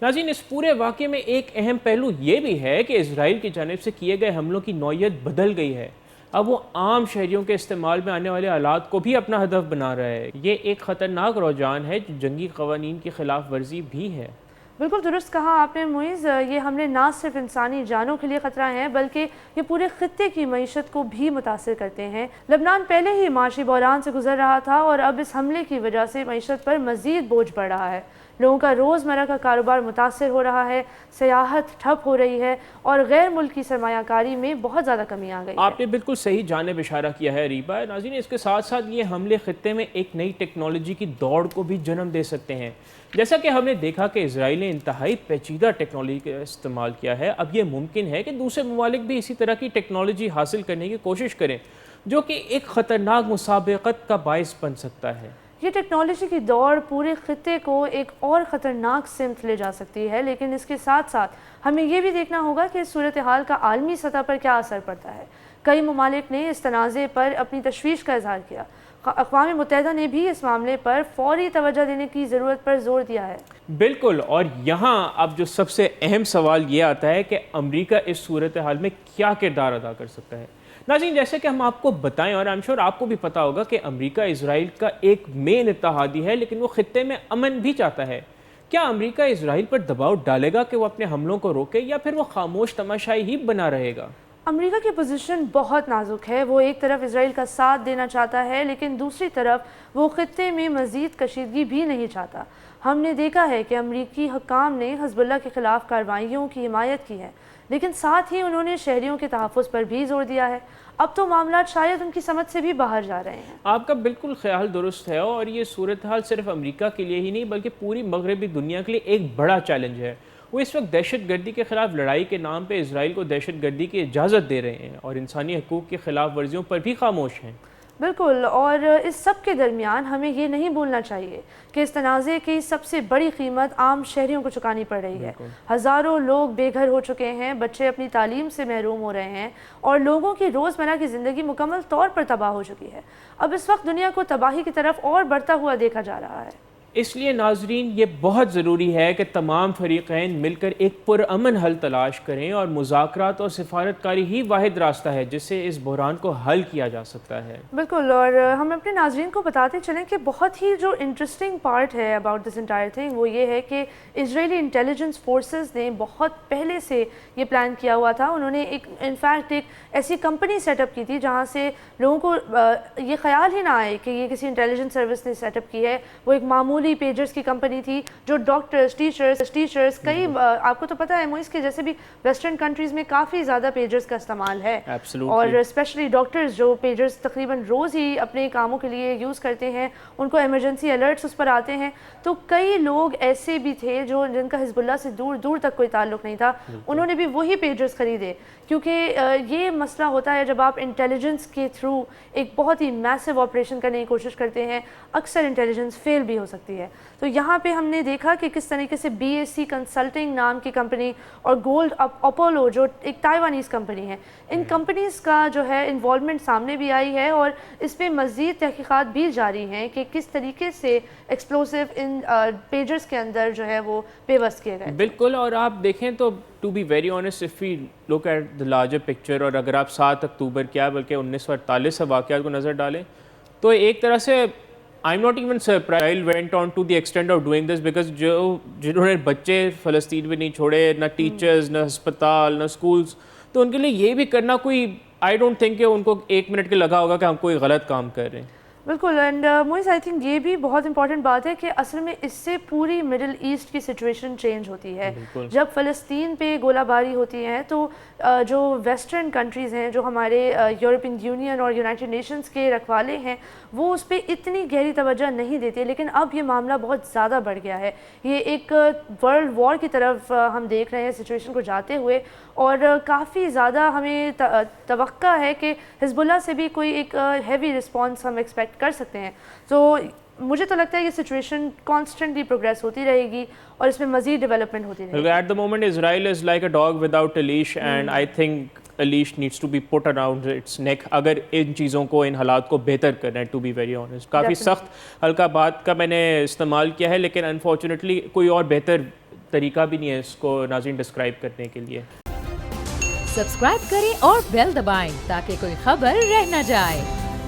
ناظرین، اس پورے واقعے میں ایک اہم پہلو یہ بھی ہے کہ اسرائیل کی جانب سے کیے گئے حملوں کی نوعیت بدل گئی ہے۔ اب وہ عام شہریوں کے استعمال میں آنے والے آلات کو بھی اپنا ہدف بنا رہا ہے۔ یہ ایک خطرناک رجحان ہے جو جنگی قوانین کی خلاف ورزی بھی ہے۔ بالکل درست کہا آپ نے معیز، یہ حملے نہ صرف انسانی جانوں کے لیے خطرہ ہیں بلکہ یہ پورے خطے کی معیشت کو بھی متاثر کرتے ہیں۔ لبنان پہلے ہی معاشی بحران سے گزر رہا تھا اور اب اس حملے کی وجہ سے معیشت پر مزید بوجھ بڑھ رہا ہے۔ لوگوں کا روزمرہ کا کاروبار متاثر ہو رہا ہے، سیاحت ٹھپ ہو رہی ہے اور غیر ملکی سرمایہ کاری میں بہت زیادہ کمی آ گئی ہے۔ آپ نے بالکل صحیح جانب اشارہ کیا ہے ریبا۔ ناظرین، اس کے ساتھ ساتھ یہ حملے خطے میں ایک نئی ٹیکنالوجی کی دوڑ کو بھی جنم دے سکتے ہیں۔ جیسا کہ ہم نے دیکھا کہ اسرائیل نے انتہائی پیچیدہ ٹیکنالوجی کا استعمال کیا ہے، اب یہ ممکن ہے کہ دوسرے ممالک بھی اسی طرح کی ٹیکنالوجی حاصل کرنے کی کوشش کریں، جو کہ ایک خطرناک مسابقت کا باعث بن سکتا ہے۔ یہ ٹیکنالوجی کی دوڑ پورے خطے کو ایک اور خطرناک سمت لے جا سکتی ہے، لیکن اس کے ساتھ ساتھ ہمیں یہ بھی دیکھنا ہوگا کہ اس صورتحال کا عالمی سطح پر کیا اثر پڑتا ہے۔ کئی ممالک نے اس تنازع پر اپنی تشویش کا اظہار کیا۔ اقوام متحدہ نے بھی اس معاملے پر فوری توجہ دینے کی ضرورت پر زور دیا ہے۔ بالکل، اور یہاں اب جو سب سے اہم سوال یہ آتا ہے کہ امریکہ اس صورتحال میں کیا کردار ادا کر سکتا ہے۔ ناظرین، جیسے کہ ہم آپ کو بتائیں اور I'm sure آپ کو بھی پتا ہوگا کہ امریکہ اسرائیل کا ایک مین اتحادی ہے، لیکن وہ خطے میں امن بھی چاہتا ہے۔ کیا امریکہ اسرائیل پر دباؤ ڈالے گا کہ وہ اپنے حملوں کو روکے، یا پھر وہ خاموش تماشائی ہی بنا رہے گا؟ امریکہ کی پوزیشن بہت نازک ہے۔ وہ ایک طرف اسرائیل کا ساتھ دینا چاہتا ہے، لیکن دوسری طرف وہ خطے میں مزید کشیدگی بھی نہیں چاہتا۔ ہم نے دیکھا ہے کہ امریکی حکام نے حزب اللہ کے خلاف کارروائیوں کی حمایت کی ہے، لیکن ساتھ ہی انہوں نے شہریوں کے تحفظ پر بھی زور دیا ہے۔ اب تو معاملات شاید ان کی سمجھ سے بھی باہر جا رہے ہیں۔ آپ کا بالکل خیال درست ہے، اور یہ صورتحال صرف امریکہ کے لیے ہی نہیں بلکہ پوری مغربی دنیا کے لیے ایک بڑا چیلنج ہے۔ وہ اس وقت دہشت گردی کے خلاف لڑائی کے نام پہ اسرائیل کو دہشت گردی کی اجازت دے رہے ہیں اور انسانی حقوق کی خلاف ورزیوں پر بھی خاموش ہیں۔ بالکل، اور اس سب کے درمیان ہمیں یہ نہیں بھولنا چاہیے کہ اس تنازع کی سب سے بڑی قیمت عام شہریوں کو چکانی پڑ رہی ہے۔ ہزاروں لوگ بے گھر ہو چکے ہیں، بچے اپنی تعلیم سے محروم ہو رہے ہیں اور لوگوں کی روزمرہ کی زندگی مکمل طور پر تباہ ہو چکی ہے۔ اب اس وقت دنیا کو تباہی کی طرف اور بڑھتا ہوا دیکھا جا رہا ہے۔ اس لیے ناظرین، یہ بہت ضروری ہے کہ تمام فریقین مل کر ایک پرامن حل تلاش کریں، اور مذاکرات اور سفارت کاری ہی واحد راستہ ہے جس سے اس بحران کو حل کیا جا سکتا ہے۔ بالکل، اور ہم اپنے ناظرین کو بتاتے چلیں کہ بہت ہی جو انٹرسٹنگ پارٹ ہے اباؤٹ دس انٹائر تھنگ وہ یہ ہے کہ اسرائیلی انٹیلیجنس فورسز نے بہت پہلے سے یہ پلان کیا ہوا تھا۔ انہوں نے انفیکٹ ایک ایسی کمپنی سیٹ اپ کی تھی جہاں سے لوگوں کو یہ خیال ہی نہ آئے کہ یہ کسی انٹیلیجنس سروس نے سیٹ اپ کی ہے۔ وہ ایک معمولی پیجرز کی کمپنی تھی جو ڈاکٹرز، ٹیچرز کئی آپ کو تو پتہ ہے مویز کے جیسے بھی ویسٹرن کنٹریز میں کافی زیادہ پیجرز کا استعمال ہے، اور اسپیشلی ڈاکٹرز جو پیجرز تقریباً روز ہی اپنے کاموں کے لیے یوز کرتے ہیں، ان کو ایمرجنسی الرٹس اس پر آتے ہیں۔ تو کئی لوگ ایسے بھی تھے جن کا حزب اللہ سے دور دور تک کوئی تعلق نہیں تھا، انہوں نے بھی وہی پیجرز خریدے، کیونکہ یہ مسئلہ ہوتا ہے جب آپ انٹیلیجنس کے تھرو ایک بہت ہی میسو آپریشن کرنے کی کوشش کرتے ہیں، اکثر انٹیلیجنس فیل بھی ہو سکتی ہے۔ تو یہاں پہ ہم نے دیکھا کہ کس طریقے سے BAC کنسلٹنگ نام کی کمپنی اور گولڈ اپولو جو ایک تائیوانیز کمپنی ہے، ان کمپنیز کا جو ہے انوالومنٹ سامنے بھی آئی ہے، اور اس پہ مزید تحقیقات بھی جاری ہیں کہ کس طریقے سے ایکسپلوسیو ان پیجرز کے اندر جو ہے وہ پیوست کیے گئے۔ بالکل، اور آپ دیکھیں تو to be very honest, if we look at the larger picture, اور اگر آپ 7 اکتوبر کیا بلکہ 1948 سے واقعات کو نظر ڈالیں تو ایک طرح سے I'm not even surprised Israel went on to the extent of doing this because جنہوں نے بچے فلسطین میں نہیں چھوڑے، نہ ٹیچرز، نہ ہسپتال، نہ اسکولز، تو ان کے لیے یہ بھی کرنا کوئی I don't think کہ ان کو 1 منٹ کے لگا ہوگا کہ ہم کوئی غلط کام کر رہے ہیں۔ بالکل، اینڈ مویز آئی تھنک یہ بھی بہت امپورٹنٹ بات ہے کہ اصل میں اس سے پوری مڈل ایسٹ کی سچویشن چینج ہوتی ہے۔ جب فلسطین پہ گولہ باری ہوتی ہے تو جو ویسٹرن کنٹریز ہیں، جو ہمارے یورپین یونین اور یونائٹڈ نیشنز کے رکھوالے ہیں، وہ اس پہ اتنی گہری توجہ نہیں دیتے، لیکن اب یہ معاملہ بہت زیادہ بڑھ گیا ہے۔ یہ ایک ورلڈ وار کی طرف ہم دیکھ رہے ہیں سچویشن کو جاتے ہوئے، اور کافی زیادہ ہمیں توقع ہے کہ حزب اللہ سے بھی کوئی ایک ہیوی رسپانس ہم ایکسپیکٹ کر سکتے ہیں۔ تو مجھے تو لگتا ہے یہ سچویشن کانسٹنٹلی پروگریس ہوتی رہے گی اور اس میں مزید ڈیولپمنٹ ہوتی رہے گی۔ At the moment Israel is like a dog without a leash and I think a leash needs to be put around its neck اگر ان چیزوں کو، ان حالات کو بہتر کرنا ہے۔ to be very honest کافی سخت ہلکا بات کا میں نے استعمال کیا ہے، لیکن انفارچونیٹلی کوئی اور بہتر طریقہ بھی نہیں ہے اس کو ناظرین ڈسکرائب کرنے کے لیے. سبسکرائب کریں اور بیل دبائیں تاکہ کوئی خبر رہ نہ جائے.